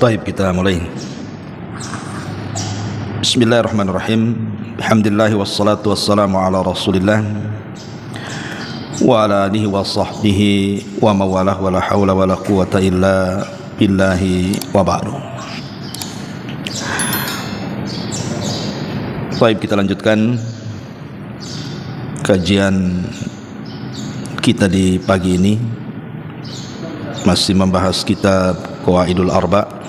Baik, kita mulai. Bismillahirrahmanirrahim. Alhamdulillah wassalatu wassalamu ala Rasulillah wa ala alihi wa sahbihi wa mawalah wa la hawla wa la quwata illa billahi wa ba'du. Baik, kita lanjutkan kajian kita di pagi ini, masih membahas kitab Qawaidul Arba'.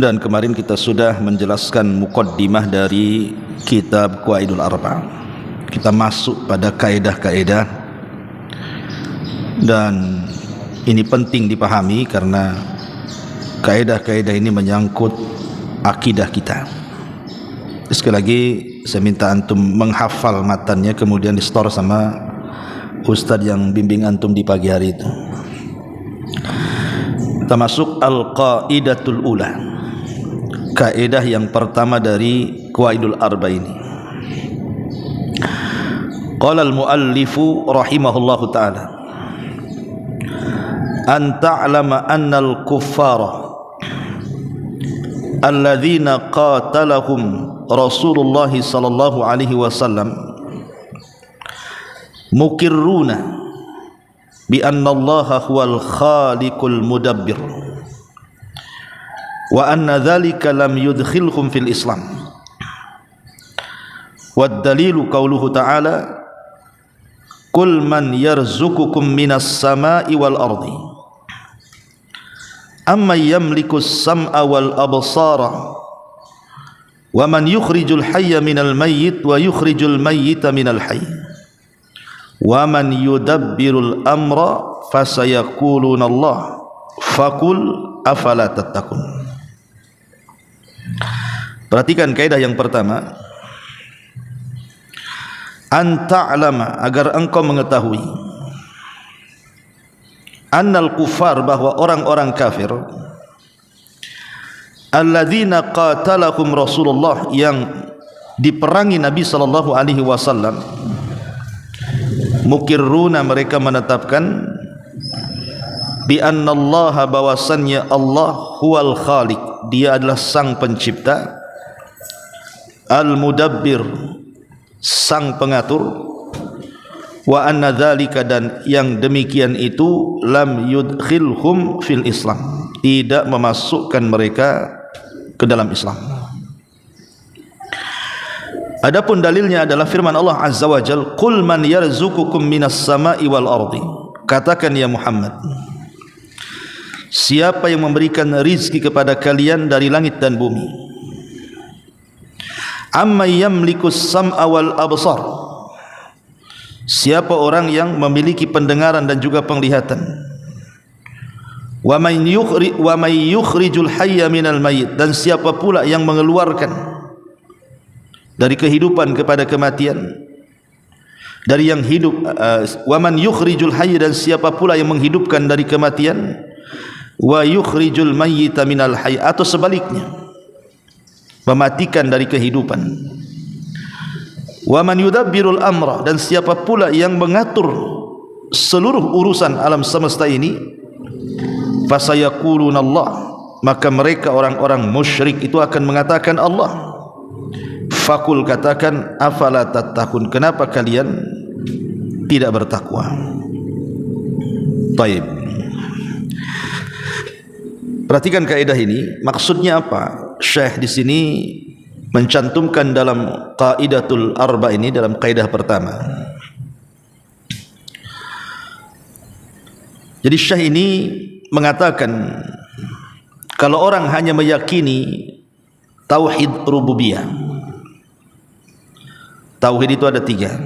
Dan kemarin kita sudah menjelaskan muqaddimah dari kitab Qawaidul Arba'. Kita masuk pada kaedah-kaedah, dan ini penting dipahami karena kaedah-kaedah ini menyangkut akidah kita. Sekali lagi saya minta antum menghafal matannya, kemudian di store sama ustadz yang bimbing antum di pagi hari itu. Kita masuk al-qaidatul ula, kaidah yang pertama dari Qawaidul Arba' ini. Qala al-muallifu rahimahullahu ta'ala, an ta'lama anna al-kuffara alladhina qatalahum Rasulullah sallallahu alaihi wasallam mukirruna bi anna Allah huwal khaliqul mudabbir wa anna dhalika lam yudkhilhum fil Islam. Wad dalilu qauluhu ta'ala, qul man yarzuqukum minas sama'i wal ardi amma yamliku as-sam'a wal absara wa man yukhrijul hayya minal mayyit wa yukhrijul mayyita minal hayy wa man yudabbirul amra fasayaquluna Allah faqul afala tattaqun. Perhatikan kaidah yang pertama, an ta'lama, agar engkau mengetahui, annal kufar, bahwa orang-orang kafir, alladzina qatalahum Rasulullah, yang diperangi Nabi sallallahu alaihi wasallam, mukirruna, mereka menetapkan, bi annallaha, bahwasannya Allah, huwal khaliq, dia adalah sang pencipta, al mudabbir, sang pengatur, wa anna dzalika, dan yang demikian itu, lam yudkhilhum fil Islam, tidak memasukkan mereka ke dalam Islam. Adapun dalilnya adalah firman Allah Azza wa Jalla, qul man yarzuqukum minas sama'i wal ardi, katakan ya Muhammad, siapa yang memberikan rizki kepada kalian dari langit dan bumi. Amma yamlikus sam'a wal absar, siapa orang yang memiliki pendengaran dan juga penglihatan. Wa may yukhrijul hayya minal mayyit, dan siapa pula yang mengeluarkan dari kehidupan kepada kematian, dari yang hidup. Wa man yukhrijul hayya, dan siapa pula yang menghidupkan dari kematian. Wa yukhrijul mayyita minal hayy, atau sebaliknya, mematikan dari kehidupan. Wa man yudabbirul amra, dan siapa pula yang mengatur seluruh urusan alam semesta ini. Fasayaquluna Allah, maka mereka orang-orang musyrik itu akan mengatakan Allah. Fakul, katakan, afala tattaqun, kenapa kalian tidak bertakwa. Baik, perhatikan kaidah ini, maksudnya apa? Syekh di sini mencantumkan dalam Qaidatul Arba' ini, dalam kaidah pertama. Jadi Syekh ini mengatakan, kalau orang hanya meyakini tauhid rububiyah, tauhid itu ada tiga.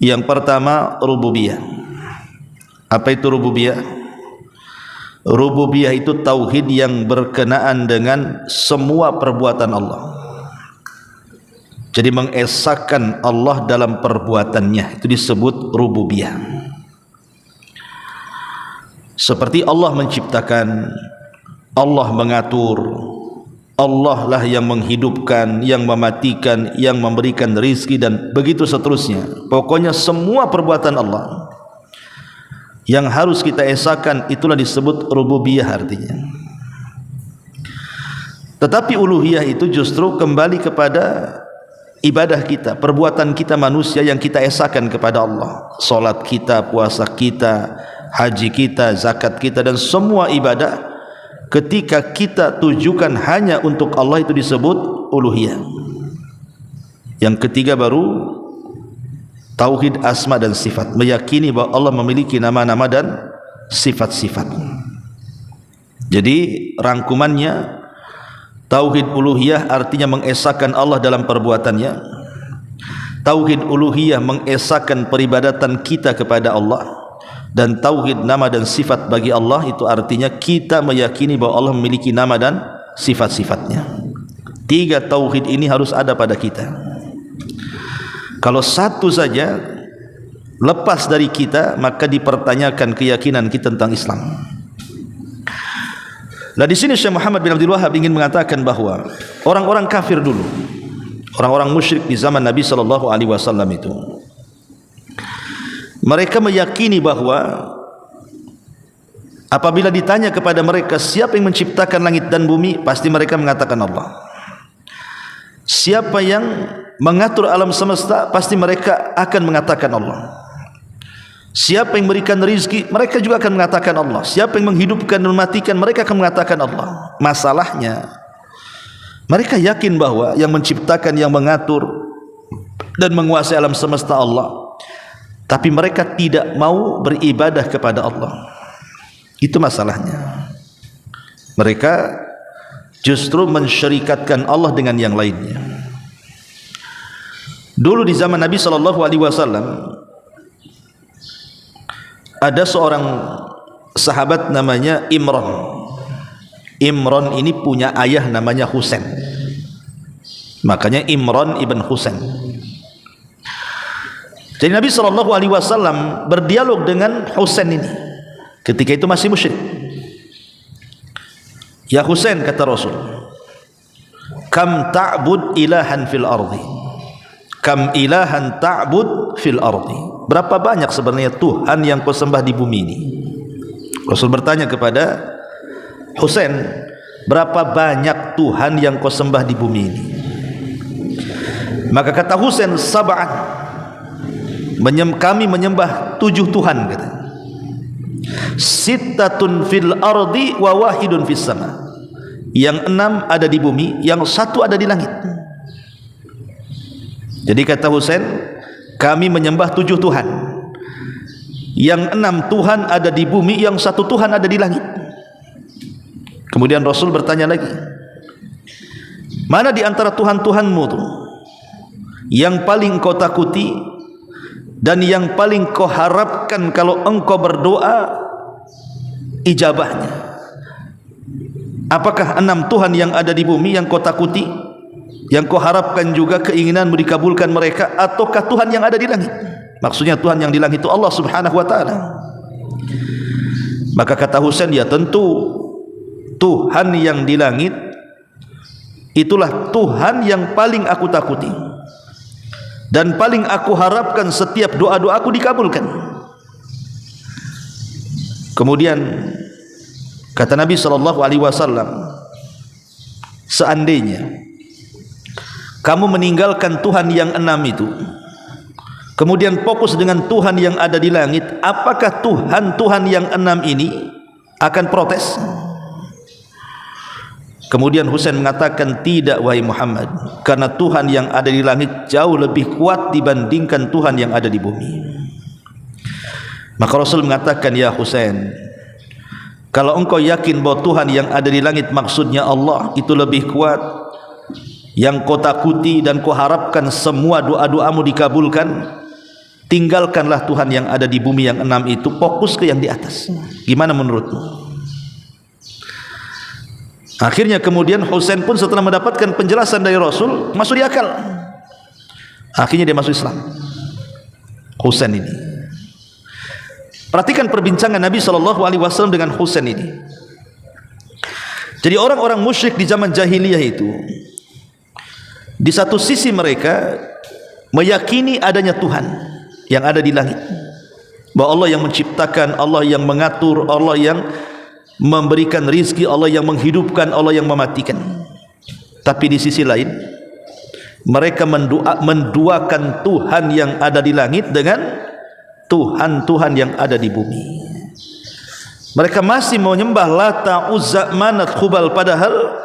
Yang pertama rububiyah. Apa itu rububiyah? Rububiyah itu tauhid yang berkenaan dengan semua perbuatan Allah. Jadi mengesahkan Allah dalam perbuatannya, itu disebut rububiyah. Seperti Allah menciptakan, Allah mengatur, Allah lah yang menghidupkan, yang mematikan, yang memberikan rizki, dan begitu seterusnya. Pokoknya semua perbuatan Allah yang harus kita esakan, itulah disebut rububiyah artinya. Tetapi uluhiyah itu justru kembali kepada ibadah kita, perbuatan kita manusia yang kita esakan kepada Allah. Salat kita, puasa kita, haji kita, zakat kita, dan semua ibadah ketika kita tujukan hanya untuk Allah itu disebut uluhiyah. Yang ketiga baru tauhid asma dan sifat, meyakini bahwa Allah memiliki nama-nama dan sifat-sifat. Jadi rangkumannya, tauhid uluhiyah artinya mengesahkan Allah dalam perbuatannya. Tauhid uluhiyah mengesahkan peribadatan kita kepada Allah. Dan tauhid nama dan sifat bagi Allah itu artinya kita meyakini bahwa Allah memiliki nama dan sifat-sifatnya. Tiga tauhid ini harus ada pada kita. Kalau satu saja lepas dari kita, maka dipertanyakan keyakinan kita tentang Islam. Nah, di sini Syekh Muhammad bin Abdul Wahhab ingin mengatakan bahwa orang-orang kafir dulu, orang-orang musyrik di zaman Nabi sallallahu alaihi wasallam itu, mereka meyakini bahwa apabila ditanya kepada mereka siapa yang menciptakan langit dan bumi, pasti mereka mengatakan Allah. Siapa yang mengatur alam semesta, pasti mereka akan mengatakan Allah. Siapa yang memberikan rizki, mereka juga akan mengatakan Allah. Siapa yang menghidupkan dan mematikan, mereka akan mengatakan Allah. Masalahnya, mereka yakin bahwa yang menciptakan, yang mengatur dan menguasai alam semesta Allah, tapi mereka tidak mau beribadah kepada Allah. Itu masalahnya. Mereka justru mensyirikatkan Allah dengan yang lainnya. Dulu di zaman Nabi SAW ada seorang sahabat namanya Imran. Imran ini punya ayah namanya Husain. Makanya Imran ibn Husain. Jadi Nabi SAW berdialog dengan Husain ini. Ketika itu masih musyrik. Ya Husain, kata Rasul, kam ta'bud ilahan fil ardi, kam ilahan ta'bud fil ardi. Berapa banyak sebenarnya Tuhan yang kau sembah di bumi ini? Rasul bertanya kepada Husain, berapa banyak Tuhan yang kau sembah di bumi ini? Maka kata Husain, sab'an, kami menyembah 7 Tuhan, kata. Sittatun fil ardi wa wahidun fis sama. Yang 6 ada di bumi, yang 1 ada di langit. Jadi kata Husain, kami menyembah 7 Tuhan. Yang 6 Tuhan ada di bumi, yang 1 Tuhan ada di langit. Kemudian Rasul bertanya lagi, mana di antara Tuhan-Tuhanmu itu yang paling kau takuti dan yang paling kau harapkan kalau engkau berdoa ijabahnya? Apakah 6 Tuhan yang ada di bumi yang kau takuti, yang kau harapkan juga keinginanmu dikabulkan mereka, ataukah Tuhan yang ada di langit? Maksudnya Tuhan yang di langit itu Allah subhanahu wa ta'ala. Maka kata Husain, ya tentu Tuhan yang di langit itulah Tuhan yang paling aku takuti dan paling aku harapkan setiap doa-doaku dikabulkan. Kemudian kata Nabi SAW, seandainya kamu meninggalkan Tuhan yang 6 itu, kemudian fokus dengan Tuhan yang ada di langit, apakah Tuhan-Tuhan yang 6 ini akan protes? Kemudian Husain mengatakan, tidak wahai Muhammad, karena Tuhan yang ada di langit jauh lebih kuat dibandingkan Tuhan yang ada di bumi. Maka Rasul mengatakan, ya Husain, kalau engkau yakin bahwa Tuhan yang ada di langit maksudnya Allah itu lebih kuat, yang kau takuti dan kau harapkan semua doa-doamu dikabulkan, tinggalkanlah Tuhan yang ada di bumi yang 6 itu, fokus ke yang di atas. Gimana menurutmu? Akhirnya kemudian Husain pun setelah mendapatkan penjelasan dari Rasul, masuk di akal. Akhirnya dia masuk Islam, Husain ini. Perhatikan perbincangan Nabi SAW dengan Husain ini. Jadi orang-orang musyrik di zaman jahiliyah itu, di satu sisi mereka meyakini adanya Tuhan yang ada di langit, bahwa Allah yang menciptakan, Allah yang mengatur, Allah yang memberikan rizki, Allah yang menghidupkan, Allah yang mematikan. Tapi di sisi lain mereka menduakan Tuhan yang ada di langit dengan Tuhan-Tuhan yang ada di bumi. Mereka masih menyembah Lata, Uzza, Manat, Hubal, padahal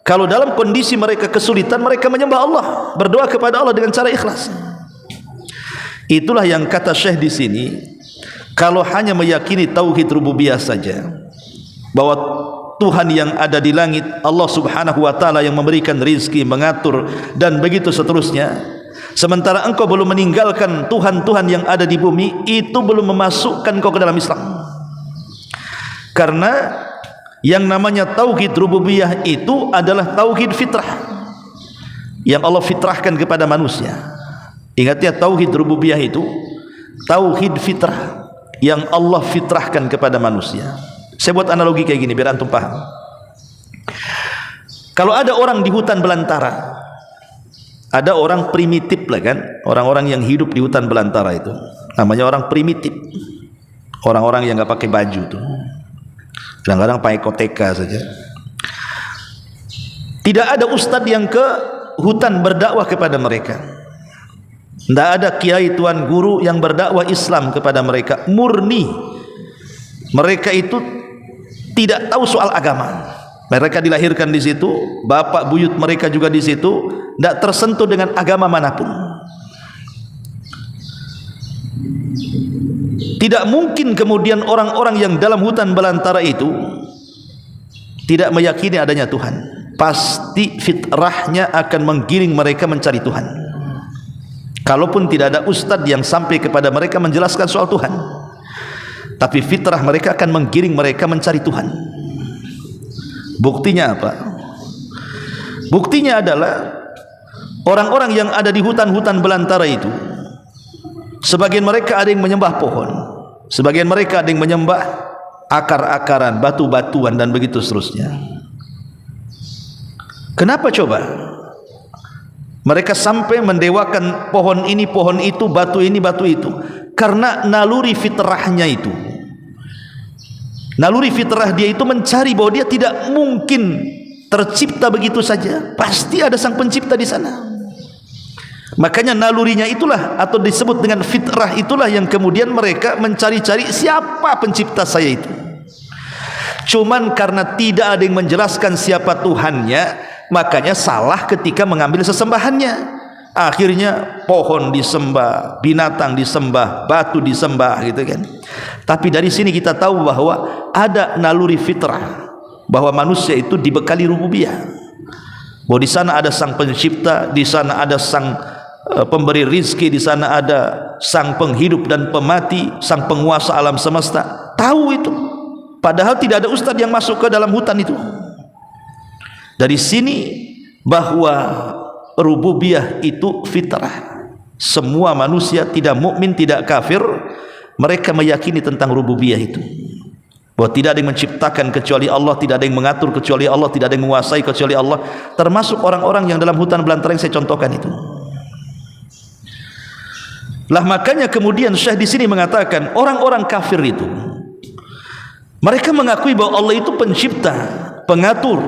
kalau dalam kondisi mereka kesulitan, mereka menyembah Allah, berdoa kepada Allah dengan cara ikhlas. Itulah yang kata Syekh di sini, kalau hanya meyakini tauhid rububiyah saja, bahwa Tuhan yang ada di langit, Allah subhanahu wa ta'ala yang memberikan rizki, mengatur, dan begitu seterusnya, sementara engkau belum meninggalkan Tuhan-Tuhan yang ada di bumi, itu belum memasukkan kau ke dalam Islam. Karena yang namanya tauhid rububiyah itu adalah tauhid fitrah yang Allah fitrahkan kepada manusia. Ingat ya, tauhid rububiyah itu tauhid fitrah yang Allah fitrahkan kepada manusia. Saya buat analogi kayak gini biar antum paham. Kalau ada orang di hutan belantara, ada orang primitif lah kan, orang-orang yang hidup di hutan belantara itu namanya orang primitif, orang-orang yang nggak pakai baju tuh, kadang-kadang pakai koteka saja. Tidak ada ustadz yang ke hutan berdakwah kepada mereka, tidak ada kiai tuan guru yang berdakwah Islam kepada mereka. Murni mereka itu tidak tahu soal agama. Mereka dilahirkan di situ, bapak buyut mereka juga di situ, tidak tersentuh dengan agama manapun. Tidak mungkin kemudian orang-orang yang dalam hutan belantara itu tidak meyakini adanya Tuhan. Pasti fitrahnya akan menggiring mereka mencari Tuhan. Kalaupun tidak ada ustadz yang sampai kepada mereka menjelaskan soal Tuhan, tapi fitrah mereka akan menggiring mereka mencari Tuhan. Buktinya apa? Buktinya adalah orang-orang yang ada di hutan-hutan belantara itu, sebagian mereka ada yang menyembah pohon, sebagian mereka ada yang menyembah akar-akaran, batu-batuan, dan begitu seterusnya. Kenapa coba? Mereka sampai mendewakan pohon ini, pohon itu, batu ini, batu itu, karena naluri fitrahnya itu. Naluri fitrah dia itu mencari bahwa dia tidak mungkin tercipta begitu saja, pasti ada sang pencipta di sana. Makanya nalurinya itulah, atau disebut dengan fitrah itulah, yang kemudian mereka mencari-cari siapa pencipta saya itu. Cuman karena tidak ada yang menjelaskan siapa Tuhannya, makanya salah ketika mengambil sesembahannya. Akhirnya pohon disembah, binatang disembah, batu disembah, gitu kan. Tapi dari sini kita tahu bahwa ada naluri fitrah, bahwa manusia itu dibekali rububiyah, bahwa di sana ada sang pencipta, di sana ada sang pemberi rizki, di sana ada sang penghidup dan pemati, sang penguasa alam semesta. Tahu itu, padahal tidak ada ustadz yang masuk ke dalam hutan itu. Dari sini bahwa rububiyah itu fitrah. Semua manusia, tidak mukmin, tidak kafir, mereka meyakini tentang rububiyah itu, bahwa tidak ada yang menciptakan kecuali Allah, tidak ada yang mengatur kecuali Allah, tidak ada yang menguasai kecuali Allah, termasuk orang-orang yang dalam hutan belantara yang saya contohkan itu. Lah makanya kemudian Syekh di sini mengatakan orang-orang kafir itu, mereka mengakui bahwa Allah itu pencipta, pengatur,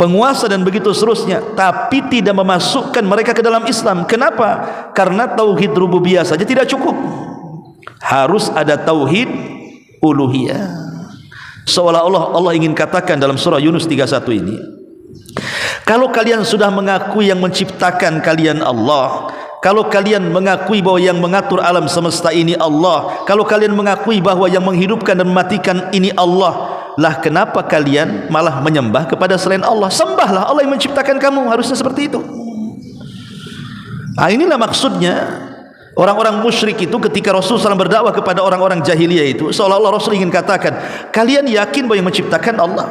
penguasa, dan begitu seterusnya, tapi tidak memasukkan mereka ke dalam Islam. Kenapa? Karena tauhid rububiyah saja tidak cukup, harus ada tauhid uluhiyah. Seolah-olah Allah ingin katakan dalam surah Yunus 31 ini, kalau kalian sudah mengakui yang menciptakan kalian Allah, kalau kalian mengakui bahwa yang mengatur alam semesta ini Allah, kalau kalian mengakui bahwa yang menghidupkan dan mematikan ini Allah, lah kenapa kalian malah menyembah kepada selain Allah? Sembahlah Allah yang menciptakan kamu, harusnya seperti itu. Nah, inilah maksudnya orang-orang musyrik itu ketika Rasulullah SAW berdakwah kepada orang-orang jahiliyah itu, seolah-olah Rasul ingin katakan, kalian yakin bahwa yang menciptakan Allah,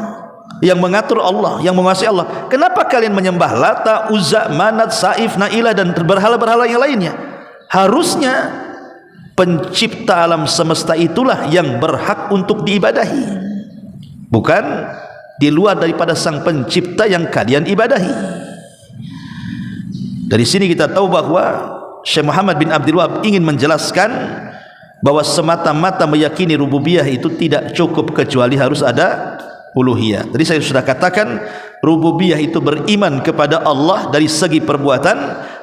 yang mengatur Allah, yang menguasai Allah, kenapa kalian menyembah Lata, Uzza, Manat, Saif, Nailah, dan berhala-berhala yang lainnya? Harusnya pencipta alam semesta itulah yang berhak untuk diibadahi, bukan di luar daripada sang pencipta yang kalian ibadahi. Dari sini kita tahu bahwa Syekh Muhammad bin Abdul Wahab ingin menjelaskan bahwa semata-mata meyakini rububiyah itu tidak cukup, kecuali harus ada uluhiyah. Tadi saya sudah katakan rububiyah itu beriman kepada Allah dari segi perbuatan,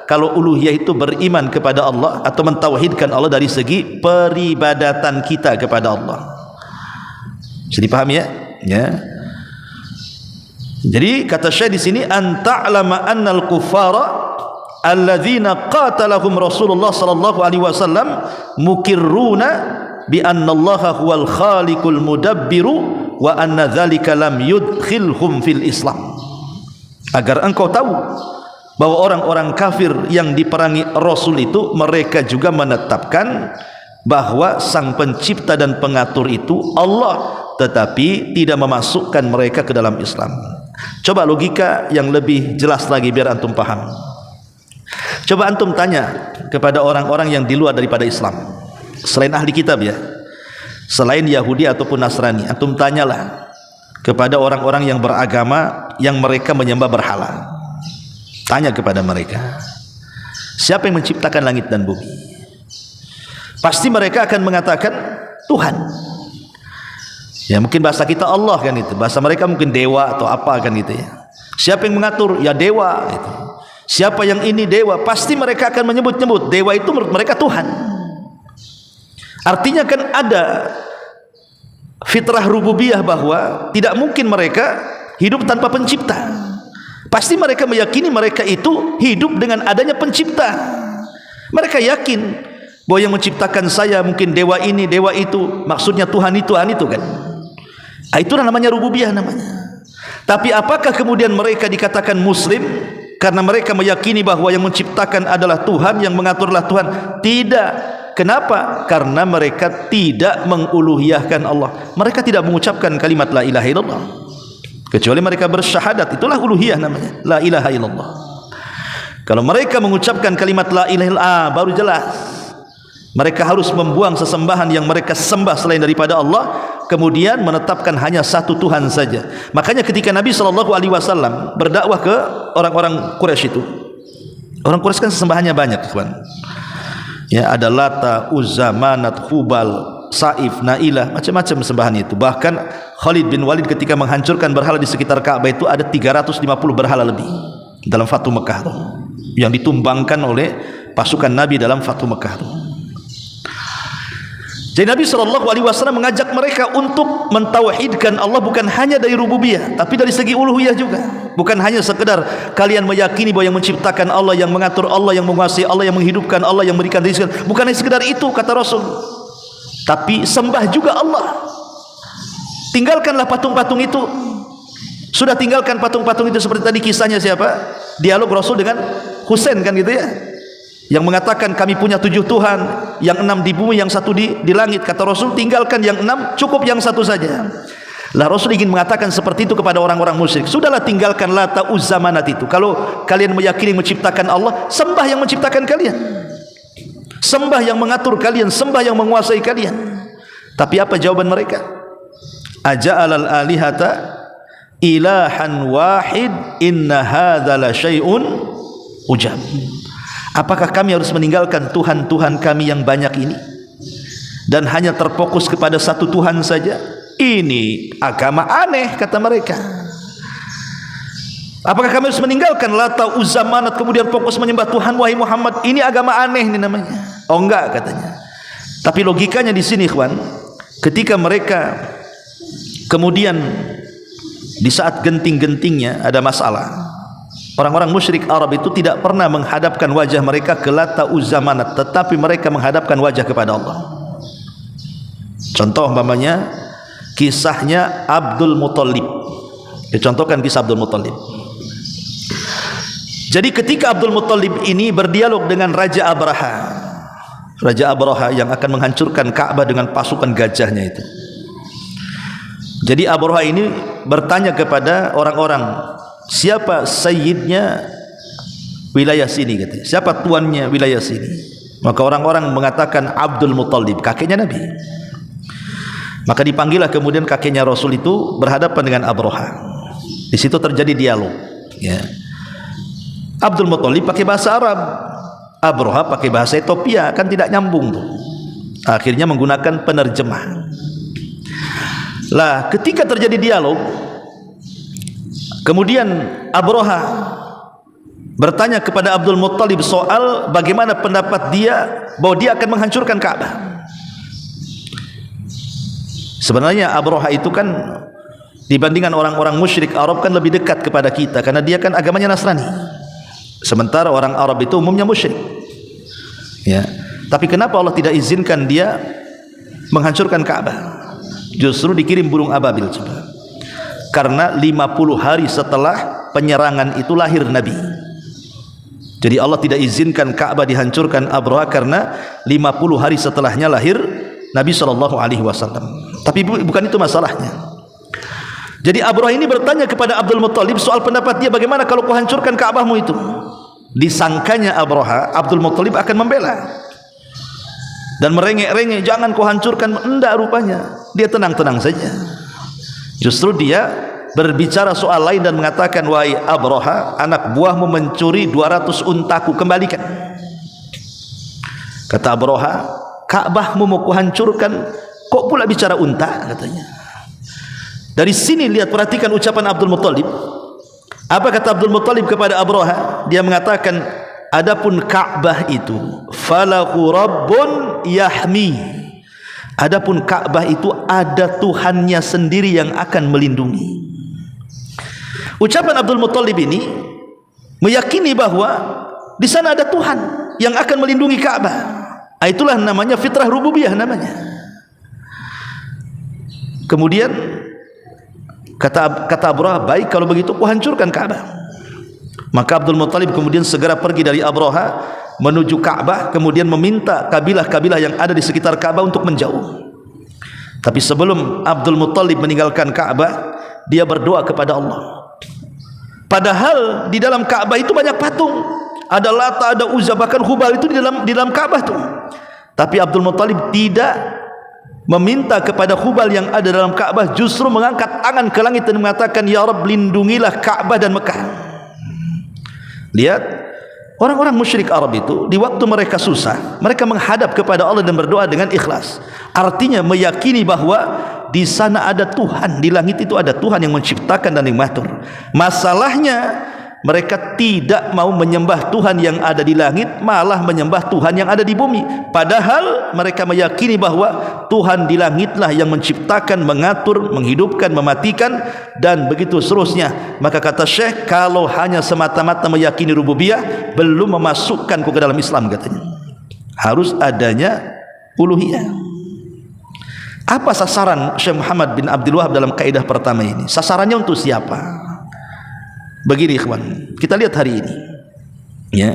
kalau uluhiyah itu beriman kepada Allah atau mentauhidkan Allah dari segi peribadatan kita kepada Allah. Bisa dipahami ya? Ya. Jadi kata Syekh di sini, anta'lama annal kuffara alladzina qatalahum Rasulullah sallallahu alaihi wasallam mukirruna bi anna Allah huwal khaliqul mudabbiru wa anna dzalika lam yudkhilhum fil Islam. Agar engkau tahu bahwa orang-orang kafir yang diperangi Rasul itu mereka juga menetapkan bahwa sang pencipta dan pengatur itu Allah, tetapi tidak memasukkan mereka ke dalam Islam. Coba logika yang lebih jelas lagi biar antum paham. Coba antum tanya kepada orang-orang yang di luar daripada Islam, selain ahli kitab ya, selain Yahudi ataupun Nasrani, antum tanyalah kepada orang-orang yang beragama yang mereka menyembah berhala. Tanya kepada mereka, siapa yang menciptakan langit dan bumi? Pasti mereka akan mengatakan Tuhan. Ya mungkin bahasa kita Allah kan itu, bahasa mereka mungkin dewa atau apa kan gitu ya. Siapa yang mengatur? Ya dewa gitu. Siapa yang ini dewa? Pasti mereka akan menyebut-nyebut dewa itu menurut mereka Tuhan. Artinya kan ada fitrah rububiyah bahwa tidak mungkin mereka hidup tanpa pencipta. Pasti mereka meyakini mereka itu hidup dengan adanya pencipta. Mereka yakin bahwa yang menciptakan saya mungkin dewa ini, dewa itu, maksudnya Tuhan itu kan. Itulah namanya rububiyah namanya. Tapi apakah kemudian mereka dikatakan muslim karena mereka meyakini bahwa yang menciptakan adalah Tuhan, yang mengaturlah Tuhan? Tidak. Kenapa? Karena mereka tidak menguluhiyahkan Allah. Mereka tidak mengucapkan kalimat la ilaha illallah, kecuali mereka bersyahadat. Itulah uluhiyah namanya, la ilaha illallah. Kalau mereka mengucapkan kalimat la ilaha illallah, baru jelas mereka harus membuang sesembahan yang mereka sembah selain daripada Allah, kemudian menetapkan hanya satu Tuhan saja. Makanya ketika Nabi SAW berdakwah ke orang-orang Quraisy itu, orang Quraisy kan sesembahannya banyak, kawan. Ya, ada Lata, Uzza, Manat, Hubal, Saif, Nailah, macam-macam sembahan itu. Bahkan Khalid bin Walid ketika menghancurkan berhala di sekitar Ka'bah itu ada 350 berhala lebih dalam Fatu Mekah itu, yang ditumbangkan oleh pasukan Nabi dalam Fatu Mekah itu. Jadi Nabi SAW mengajak mereka untuk mentauhidkan Allah bukan hanya dari rububiyah, tapi dari segi uluhiyah juga. Bukan hanya sekedar kalian meyakini bahwa yang menciptakan Allah, yang mengatur Allah, yang menguasai Allah, yang menghidupkan Allah, yang memberikan rezeki. Bukan hanya sekedar itu kata Rasul, tapi sembah juga Allah. Tinggalkanlah patung-patung itu. Sudah tinggalkan patung-patung itu. Seperti tadi kisahnya siapa? Dialog Rasul dengan Husain kan gitu ya, yang mengatakan kami punya 7 Tuhan, yang 6 di bumi, yang 1 di langit. Kata Rasul, tinggalkan yang 6, cukup yang 1 saja. Lah Rasul ingin mengatakan seperti itu kepada orang-orang musyrik. Sudahlah, tinggalkan Lata, Uzza, Manat itu. Kalau kalian meyakini menciptakan Allah, sembah yang menciptakan kalian, sembah yang mengatur kalian, sembah yang menguasai kalian. Tapi apa jawaban mereka? Aja'alal alihata ilahan wahid inna hadza la syai'un ujab. Apakah kami harus meninggalkan Tuhan-Tuhan kami yang banyak ini dan hanya terfokus kepada satu Tuhan saja? Ini agama aneh kata mereka. Apakah kami harus meninggalkan Lata, Uzza, Manat kemudian fokus menyembah Tuhan? Wahai Muhammad, ini agama aneh ini namanya. Oh enggak katanya. Tapi logikanya di sini ikhwan, ketika mereka kemudian di saat genting-gentingnya ada masalah, orang-orang musyrik Arab itu tidak pernah menghadapkan wajah mereka ke Lata, Uzza, Manat, tetapi mereka menghadapkan wajah kepada Allah. Contoh umpamanya kisahnya Abdul Muthalib. Dicontohkan kisah Abdul Muthalib. Jadi ketika Abdul Muthalib ini berdialog dengan Raja Abraha, Raja Abraha yang akan menghancurkan Ka'bah dengan pasukan gajahnya itu. Jadi Abraha ini bertanya kepada orang-orang, siapa sayyidnya wilayah sini katanya, siapa tuannya wilayah sini? Maka orang-orang mengatakan Abdul Muthalib, kakeknya Nabi. Maka dipanggillah kemudian kakeknya Rasul itu berhadapan dengan Abraha. Di situ terjadi dialog ya. Abdul Muthalib pakai bahasa Arab, Abraha pakai bahasa Ethiopia, kan tidak nyambung tuh. Akhirnya menggunakan penerjemah. Lah, ketika terjadi dialog, kemudian Abraha bertanya kepada Abdul Muttalib soal bagaimana pendapat dia bahwa dia akan menghancurkan Ka'bah. Sebenarnya Abraha itu kan dibandingkan orang-orang musyrik Arab kan lebih dekat kepada kita, karena dia kan agamanya Nasrani, sementara orang Arab itu umumnya musyrik, ya. Tapi kenapa Allah tidak izinkan dia menghancurkan Ka'bah? Justru dikirim burung ababil, coba. Karena 50 hari setelah penyerangan itu lahir Nabi. Jadi Allah tidak izinkan Ka'bah dihancurkan Abraha karena 50 hari setelahnya lahir Nabi SAW. Tapi bukan itu masalahnya. Jadi Abraha ini bertanya kepada Abdul Muttalib soal pendapat dia, bagaimana kalau kau hancurkan Ka'bahmu itu? Disangkanya Abraha, Abdul Muttalib akan membela dan merengek-rengek, jangan kau hancurkan. Enggak, rupanya dia tenang-tenang saja. Justru dia berbicara soal lain dan mengatakan, wahai Abraha, anak buahmu mencuri 200 untaku, kembalikan. Kata Abraha, Ka'bahmu mau kuhancurkan, kok pula bicara unta, katanya. Dari sini lihat, perhatikan ucapan Abdul Muttalib. Apa kata Abdul Muttalib kepada Abraha? Dia mengatakan, adapun Ka'bah itu falahu rabbun yahmi. Adapun Ka'bah itu ada Tuhannya sendiri yang akan melindungi. Ucapan Abdul Muttalib ini meyakini bahwa di sana ada Tuhan yang akan melindungi Ka'bah. Itulah namanya fitrah rububiyah namanya. Kemudian kata Abraha, baik kalau begitu ku hancurkan Ka'bah. Maka Abdul Muttalib kemudian segera pergi dari Abraha menuju Ka'bah, kemudian meminta kabilah-kabilah yang ada di sekitar Ka'bah untuk menjauh. Tapi sebelum Abdul Muttalib meninggalkan Ka'bah, dia berdoa kepada Allah. Padahal di dalam Ka'bah itu banyak patung, ada Lata, ada Uzza, bahkan Hubal itu di dalam Ka'bah tuh. Tapi Abdul Muttalib tidak meminta kepada Hubal yang ada dalam Ka'bah, justru mengangkat tangan ke langit dan mengatakan, ya Rabb, lindungilah Ka'bah dan Mekah. Lihat, orang-orang musyrik Arab itu di waktu mereka susah, mereka menghadap kepada Allah dan berdoa dengan ikhlas. Artinya meyakini bahwa di sana ada Tuhan, di langit itu ada Tuhan yang menciptakan dan yang mengatur. Masalahnya mereka tidak mau menyembah Tuhan yang ada di langit, malah menyembah Tuhan yang ada di bumi. Padahal mereka meyakini bahwa Tuhan di langitlah yang menciptakan, mengatur, menghidupkan, mematikan, dan begitu seterusnya. Maka kata Syekh, kalau hanya semata-mata meyakini rububiyah belum memasukkanku ke dalam Islam, katanya. Harus adanya uluhiyah. Apa sasaran Syekh Muhammad bin Abdul Wahab dalam kaidah pertama ini? Sasarannya untuk siapa? Begini ikhwan, kita lihat hari ini, ya,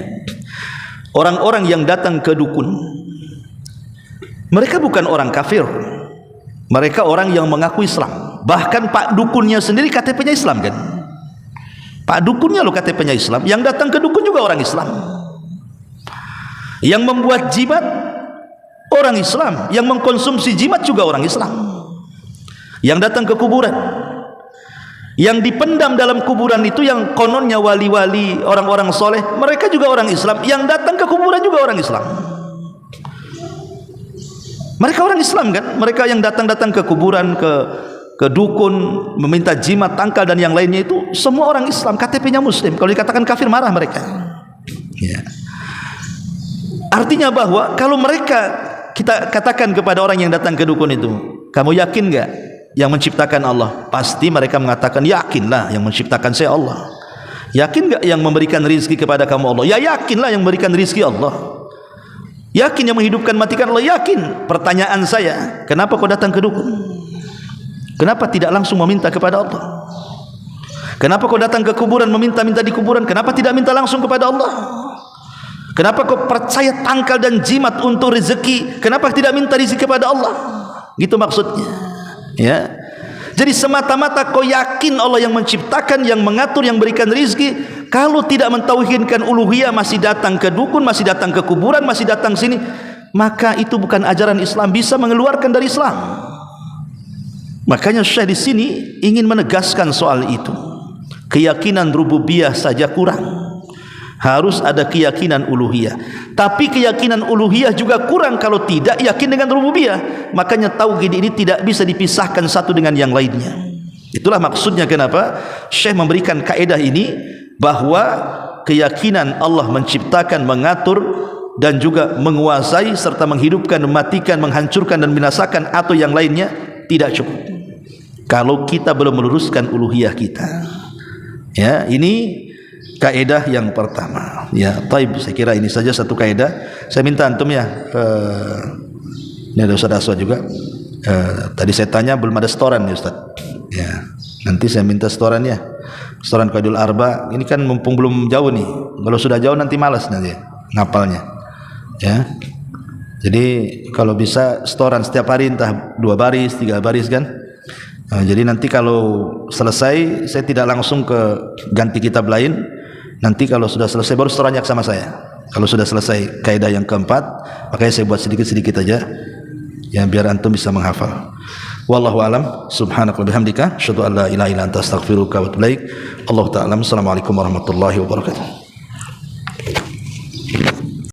orang-orang yang datang ke dukun, mereka bukan orang kafir, mereka orang yang mengaku Islam. Bahkan pak dukunnya sendiri KTP-nya Islam, kan? Pak dukunnya lo KTP-nya Islam, yang datang ke dukun juga orang Islam, yang membuat jimat orang Islam, yang mengkonsumsi jimat juga orang Islam, yang datang ke kuburan, yang dipendam dalam kuburan itu yang kononnya wali-wali, orang-orang soleh, mereka juga orang Islam. Yang datang ke kuburan juga orang Islam. Mereka orang Islam, kan? Mereka yang datang-datang ke kuburan, ke dukun, meminta jimat, tangkal dan yang lainnya itu semua orang Islam, KTP-nya Muslim. Kalau dikatakan kafir marah mereka, ya. Artinya bahwa kalau mereka, kita katakan kepada orang yang datang ke dukun itu, kamu yakin enggak yang menciptakan Allah? Pasti mereka mengatakan, yakinlah yang menciptakan saya Allah. Yakin enggak yang memberikan rizki kepada kamu Allah? Ya yakinlah yang memberikan rizki Allah. Yakin yang menghidupkan matikan Allah? Yakin. Pertanyaan saya, kenapa kau datang ke dukun? Kenapa tidak langsung meminta kepada Allah? Kenapa kau datang ke kuburan meminta-minta di kuburan? Kenapa tidak minta langsung kepada Allah? Kenapa kau percaya tangkal dan jimat untuk rezeki? Kenapa tidak minta rezeki kepada Allah? Gitu maksudnya. Ya, jadi semata-mata kau yakin Allah yang menciptakan, yang mengatur, yang berikan rizki. Kalau tidak mentauhidkan uluhiyah, masih datang ke dukun, masih datang ke kuburan, masih datang sini, maka itu bukan ajaran Islam, bisa mengeluarkan dari Islam. Makanya Syekh di sini ingin menegaskan soal itu. Keyakinan rububiyah saja kurang, Harus ada keyakinan uluhiyah. Tapi keyakinan uluhiyah juga kurang kalau tidak yakin dengan rububiyah. Makanya tauhid ini tidak bisa dipisahkan satu dengan yang lainnya. Itulah maksudnya kenapa Syekh memberikan kaedah ini, bahwa keyakinan Allah menciptakan, mengatur dan juga menguasai serta menghidupkan, mematikan, menghancurkan dan binasakan atau yang lainnya tidak cukup kalau kita belum meluruskan uluhiyah kita. Ya, ini kaedah yang pertama. Ya, taib, saya kira ini saja satu kaedah. Saya minta antum ya, ini ada Ustaz Aswad juga. Tadi saya tanya belum ada setoran ya Ustaz. Ya, nanti saya minta setorannya. Setoran Qaidul Arba. Ini kan mumpung belum jauh nih. Kalau sudah jauh nanti malas nanti ngapalnya. Ya. Jadi kalau bisa setoran setiap hari, entah 2 baris, 3 baris kan. Nah, jadi nanti kalau selesai saya tidak langsung ke ganti kitab lain. Nanti kalau sudah selesai baru setorannya sama saya. Kalau sudah selesai kaidah yang keempat, makanya saya buat sedikit-sedikit aja, ya biar antum bisa menghafal. Wallahu alam. Subhanaka wa bihamdika asyhadu an la ilaha illa anta astaghfiruka wa atubu ilaik. Allahu ta'ala. Assalamualaikum warahmatullahi wabarakatuh.